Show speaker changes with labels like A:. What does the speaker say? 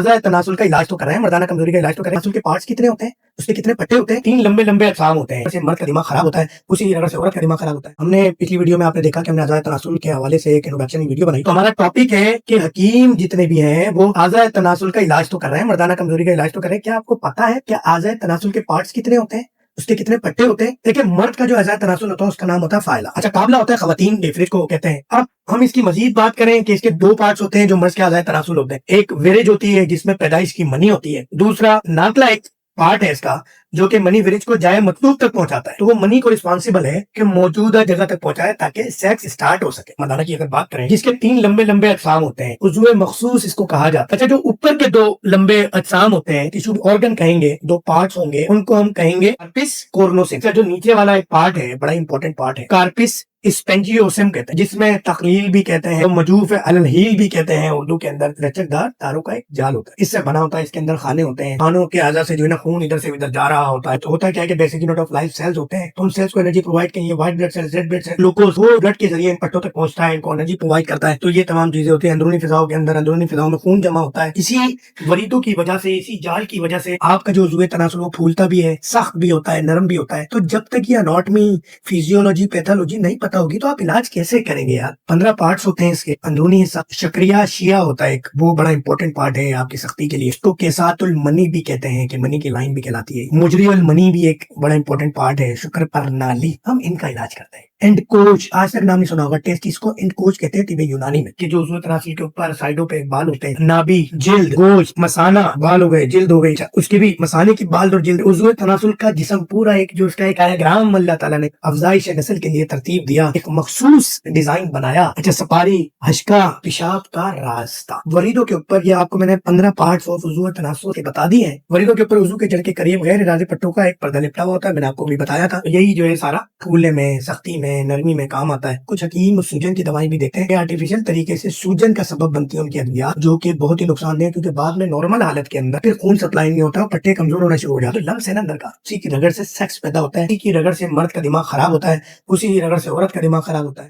A: तनासुल का इलाज तो कर रहे हैं, मर्दाना कमजोरी का इलाज तो कर रहे हैं। तनासुल के पार्ट्स कितने होते हैं, उसके कितने पट्टे होते हैं? 3 लंबे लंबे अक़साम होते हैं। जैसे मर्द का दिमाग खराब होता है, उसी रगड़ से औरत का दिमाग खराब होता है। हमने पिछली वीडियो में आपने देखा कि हमने आज़ाद तनासुल के हवाले से एक इंट्रोडक्शन वीडियो बनाई। तो हमारा टॉपिक है कि हकीम जितने भी हैं वो आज़ाद तनासुल का इलाज तो कर रहे हैं, मर्दाना कमजोरी का इलाज तो कर रहे हैं। क्या आपको पता है कि आज़ाद तनासुल के पार्ट्स कितने होते हैं, उसके कितने पट्टे होते हैं? देखिए, मर्द का जो आज़ाद तनासुल होता है उसका नाम होता है फायला। अच्छा, काबला होता है खवातीन बेफरिज को कहते हैं। अब हम इसकी मजीद बात करें कि इसके 2 पार्ट्स होते हैं जो मर्द के आज़ाद तनासुल होते हैं। एक विरिज होती है जिसमें पैदाइश की मनी होती है, दूसरा नाकला एक पार्ट है इसका जो कि मनी विरिज को जाए मतलूब तक पहुंचाता है। तो वो मनी को रिस्पॉन्सिबल है कि मौजूदा जगह तक पहुंचाए ताकि सेक्स स्टार्ट हो सके। मर्दाना की अगर बात करें, जिसके 3 लंबे लंबे अक़साम होते हैं, उज़्वे मखसूस इसको कहा जाता है। अच्छा, जो ऊपर के 2 लंबे अक़साम होते हैं, टिश्यू ऑर्गन कहेंगे, 2 पार्ट्स होंगे, उनको हम कहेंगे कार्पिस कोर्नोसिस। जो नीचे वाला एक पार्ट है, बड़ा इंपॉर्टेंट पार्ट है, कार्पिस स्पेंजियोसम कहते हैं, जिसमें तकलील भी कहते हैं, मजूफ अलहील भी कहते हैं उर्दू के अंदर। लचकदार तारों का एक जाल होता है, इससे बना होता है। इसके अंदर खाने होते हैं, खानों के आज़ा से जो है ना खून इधर से इधर जा रहा होता है। तो होता क्या है कि basic unit of life cells होते हैं। तो उन सेल्स को एनर्जी प्रोवाइड करेंगे, white blood cells, red blood cells, glucose वो ब्लड के जरिए इन पट्टों तक पहुंचता है, इनको एनर्जी प्रोवाइड करता है। तो ये तमाम चीजें होती है अंदरूनी फिजाओं के अंदर। अंदरूनी फिजाओं में खून जमा होता है। इसी वरीदों की वजह से, इसी जाल की वजह से आपका जो उज़्वे तनासुल वो फूलता भी है, सख्त भी होता है, नरम भी होता है। तो जब तक ये एनाटॉमी, फिजियोलॉजी, पैथोलॉजी नहीं पता होगी तो आप इलाज कैसे करेंगे यार? 15 पार्ट्स होते हैं इसके। अंदरूनी हिस्सा शक्रिया शिया होता है एक, वो बड़ा इंपॉर्टेंट पार्ट है आपकी सख्ती के लिए। इसको केसातुल मनी भी कहते हैं कि मनी की लाइन भी कहलाती है। मुजरियुल मनी भी एक बड़ा इंपॉर्टेंट पार्ट है। शुक्र प्रणाली, हम इनका इलाज करते हैं। एंड कोच, आज तक नाम नहीं सुना होगा, टेस्ट इसको एंड कोच कहते हैं तिब्बे यूनानी में। कि जो उज़्वे तनासुल के ऊपर साइडों पे बाल होते हैं, नाभि, जिल्द, गोश, मसाना, बाल हो गए, जिल्द हो गई, उसके भी मसाने की बाल और जिल्द। उज़्वे तनासुल का जिस्म पूरा एक जो उसका एक डायग्राम अल्लाह ताला ने अफजाइश नस्ल के लिए तरतीब दिया, एक मखसूस डिजाइन बनाया। अच्छा, सपारी, हश्का, पेशाब का रास्ता, वरीदों के ऊपर, ये आपको मैंने 15 पार्ट्स ऑफ उज़्वे तनासुल के बता दिए हैं। वरीदों के ऊपर उज़ू के जड़ के करीब गैर इरादे पट्टों का एक पर्दा लिपटा हुआ होता है, मैंने आपको भी बताया था। यही जो है सारा फूलने में, सख्ती में, नरमी में काम आता है। कुछ हकीम सूजन की दवाई भी देते हैं, आर्टिफिशियल तरीके से सूजन का सबब बनती है उनकी अद्वियात, जो कि बहुत ही नुकसानदेह है, क्योंकि बाद में नॉर्मल हालत के अंदर फिर खून सप्लाई नहीं होता, पट्टे कमजोर होना शुरू हो जाते हैं। लम्स है ना अंदर का, उसी की रगड़ से सेक्स पैदा होता है, उसी की रगड़ से मर्द का दिमाग खराब होता है, उसी की रगड़ से औरत का दिमाग खराब होता है।